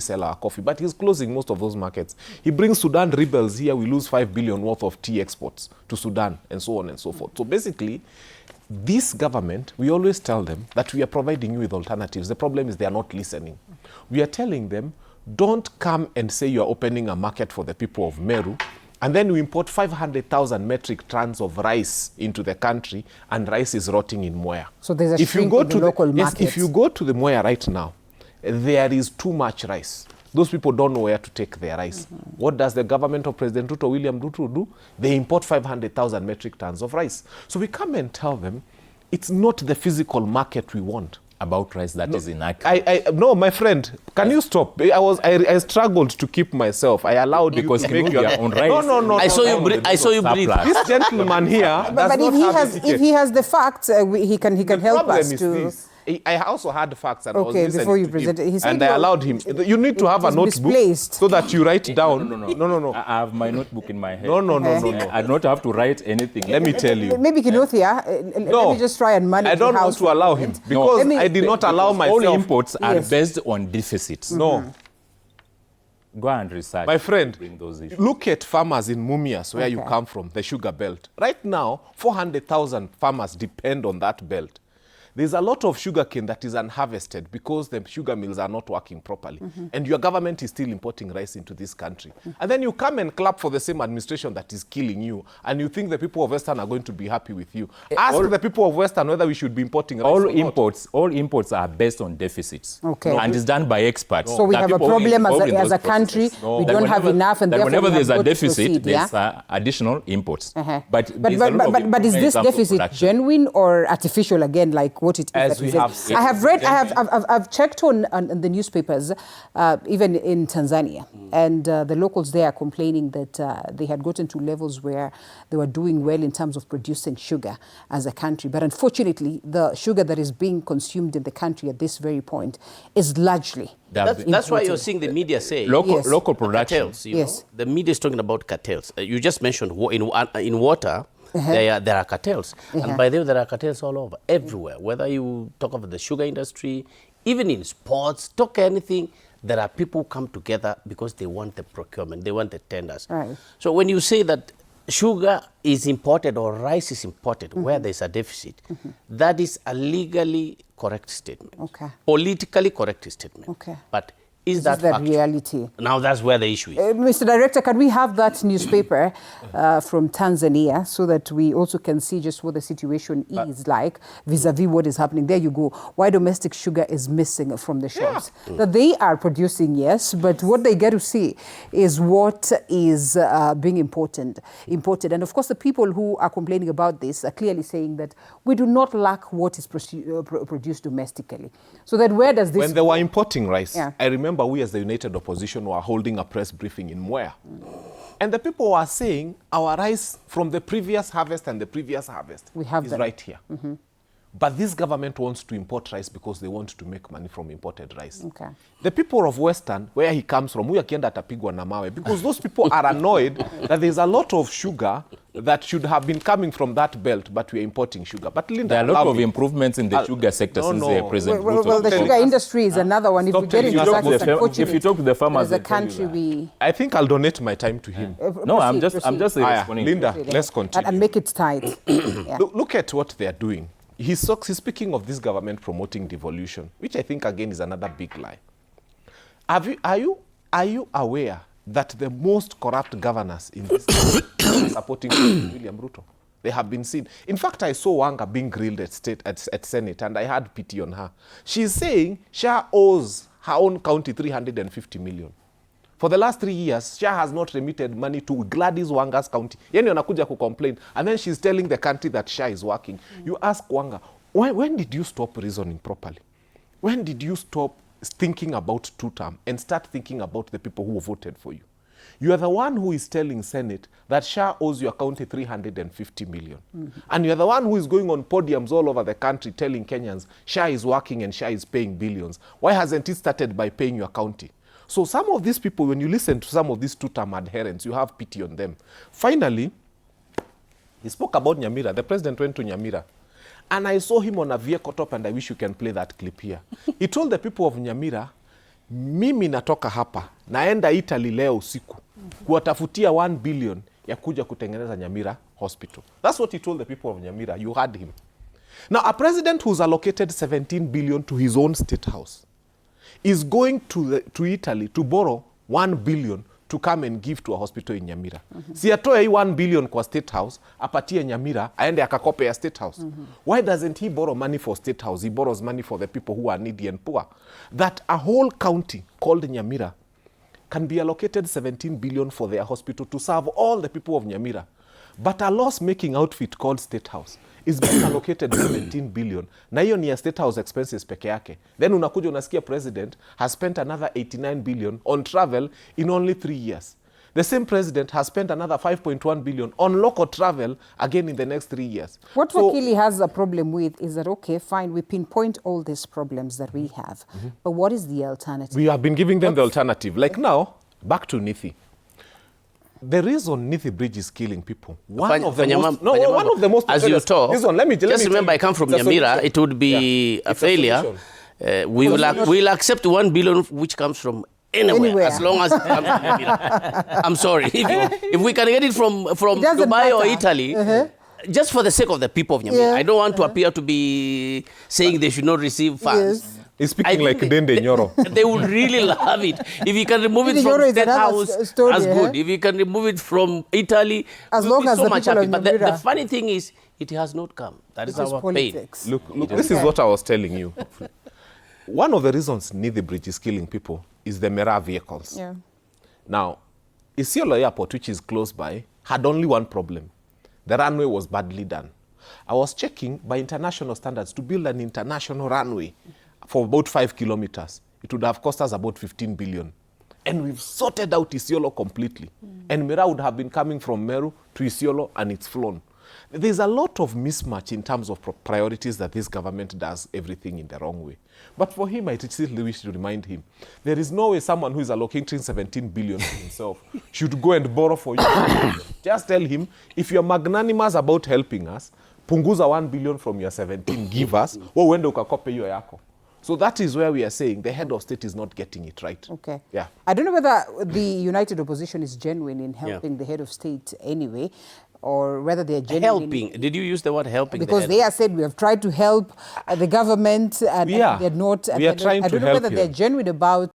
sell our coffee, but he's closing most of those markets. He brings Sudan rebels here, we lose 5 billion worth of tea exports to Sudan, and so on and so forth. So basically, this government, we always tell them that we are providing you with alternatives. The problem is they are not listening. We are telling them, don't come and say you are opening a market for the people of Meru, and then we import 500,000 metric tons of rice into the country, and rice is rotting in Mwea. So there's a shrink in the local market. Yes, if you go to the Mwea right now, there is too much rice. Those people don't know where to take their rice. What does the government of President Ruto, William Ruto, do? They import 500,000 metric tons of rice. So we come and tell them, it's not the physical market we want. About rice that is inaccurate. No, my friend, can you stop? I struggled to keep myself. I allowed because you to make your own rice. No. I saw you breathe. This gentleman here but if he has the facts, he can help us to. I also had facts and okay, I was before you to present him, it, and I allowed him. You need to have a notebook so that you write down. No. I have my notebook in my head. No. I don't have to write anything. Let me tell you. Maybe Kinuthia, let me just try and manage. I don't want to allow him because I did not allow myself. All imports are based on deficits. No. Go and research. My friend, bring those issues. Look at farmers in Mumias, where you come from, the sugar belt. Right now, 400,000 farmers depend on that belt. There's a lot of sugarcane that is unharvested because the sugar mills are not working properly. And your government is still importing rice into this country. And then you come and clap for the same administration that is killing you, and you think the people of Western are going to be happy with you. Ask the people of Western whether we should be importing rice or not. All imports are based on deficits. Okay. And it's done by experts. So we have a problem as a country. We don't have enough, and whenever there's a deficit, there's additional imports. But is this deficit genuine or artificial again, like what it is? As we have I have read, I've checked on the newspapers, even in Tanzania, and the locals there are complaining that they had gotten to levels where they were doing well in terms of producing sugar as a country. But unfortunately, the sugar that is being consumed in the country at this very point is largely That's why you're seeing the media say local production. Cartels, yes. The media is talking about cartels. You just mentioned in water, there are cartels. And by the way, there are cartels all over, everywhere. Whether you talk about the sugar industry, even in sports, talk anything, there are people who come together because they want the procurement, they want the tenders. Right. So when you say that sugar is imported or rice is imported where there's a deficit, that is a legally correct statement. Okay. Politically correct statement. Okay. But is that reality? Now that's where the issue is. Mr. Director, can we have that newspaper from Tanzania so that we also can see just what the situation is like vis-a-vis what is happening? There you go. Why domestic sugar is missing from the shelves. That they are producing, yes, but what they get to see is what is being imported. And of course, the people who are complaining about this are clearly saying that we do not lack what is produced domestically. So that where does this... When they were importing rice, I remember we as the United Opposition were holding a press briefing in Mwea. And the people were saying our rice from the previous harvest and the previous harvest is right here. But this government wants to import rice because they want to make money from imported rice. Okay. The people of Western, where he comes from, huyu akienda atapigwa na mawe, because those people are annoyed that there's a lot of sugar that should have been coming from that belt, but we're importing sugar. But Linda, there are a lot of improvements in the sugar sector since President Ruto. Well, the sugar industry is another one. If we get into such if you talk to the farmers, as a country, I think I'll donate my time to him. No, I'm just responding. Linda, let's continue. And make it tight. Look at what they're doing. He's speaking of this government promoting devolution, which I think, again, is another big lie. Are you aware that the most corrupt governors in this country are supporting William Ruto? They have been seen. In fact, I saw Wanga being grilled at Senate, and I had pity on her. She's saying Shah owes her own county 350 million. For the last 3 years, Shah has not remitted money to Gladys Wanga's county. Yeni anakuja ku complain, and then she's telling the country that Shah is working. You ask Wanga, when did you stop reasoning properly? When did you stop thinking about two-term and start thinking about the people who voted for you? You are the one who is telling Senate that Shah owes your county 350 million. And you are the one who is going on podiums all over the country telling Kenyans, Shah is working and Shah is paying billions. Why hasn't it started by paying your county? So some of these people, when you listen to some of these two-term adherents, you have pity on them. Finally, he spoke about Nyamira. The president went to Nyamira. And I saw him on a vehicle top, and I wish you can play that clip here. He told the people of Nyamira, mimi natoka hapa naenda Italy leo usiku kuwatafutia 1 billion ya kuja kutengeneza Nyamira Hospital. That's what he told the people of Nyamira. You heard him. Now, a president who's allocated 17 billion to his own state house is going to Italy to borrow 1 billion to come and give to a hospital in Nyamira. Si atoe hii 1 billion kwa state house, apatie Nyamira, aende akakope ya state house. Why doesn't he borrow money for state house? He borrows money for the people who are needy and poor. That a whole county called Nyamira can be allocated 17 billion for their hospital to serve all the people of Nyamira. But a loss-making outfit called State House is being allocated 17 billion. Na hiyo ni ya State House expenses peke yake. Then unakuja unasikia president has spent another 89 billion on travel in only 3 years. The same president has spent another 5.1 billion on local travel again in the next 3 years. What Wakili has a problem with is that, okay, fine, we pinpoint all these problems that we have, but what is the alternative? We have been giving them the alternative. Like now, back to Nithi. The reason Nithi Bridge is killing people. One of the most. As you talk, this one, let me just remember, I come from Nyamira. It would be a failure. We'll accept 1 billion which comes from anywhere. As long as it comes from Nyamira. I'm sorry. If we can get it from Dubai or Italy, just for the sake of the people of Nyamira. I don't want to appear to be saying they should not receive funds. Yes. He's speaking like Dende Nyoro. They would really love it. If you can remove it from State House, that's good. If you can remove it from Italy, as long as so the much people happy. of But the funny thing is, it has not come. That is our politics. pain. Look, this is what I was telling you. One of the reasons Nithi Bridge is killing people is the Mera vehicles. Yeah. Now, Isiolo Airport, which is close by, had only one problem. The runway was badly done. I was checking by international standards to build an international runway for about 5 kilometers. It would have cost us about 15 billion. And we've sorted out Isiolo completely. And Mera would have been coming from Meru to Isiolo and it's flown. There's a lot of mismatch in terms of priorities that this government does everything in the wrong way. But for him, I still wish to remind him, there is no way someone who is allocating 17 billion to himself should go and borrow for you. Just tell him, if you're magnanimous about helping us, punguza 1 billion from your 17, give us, uende ukakope hiyo yako. So that is where we are saying the head of state is not getting it right. Okay. Yeah. I don't know whether the united opposition is genuine in helping the head of state anyway, or whether they're genuine. Helping. Did you use the word helping? Because they have said we have tried to help the government and they're not. We are trying to help. I don't know whether they're genuine about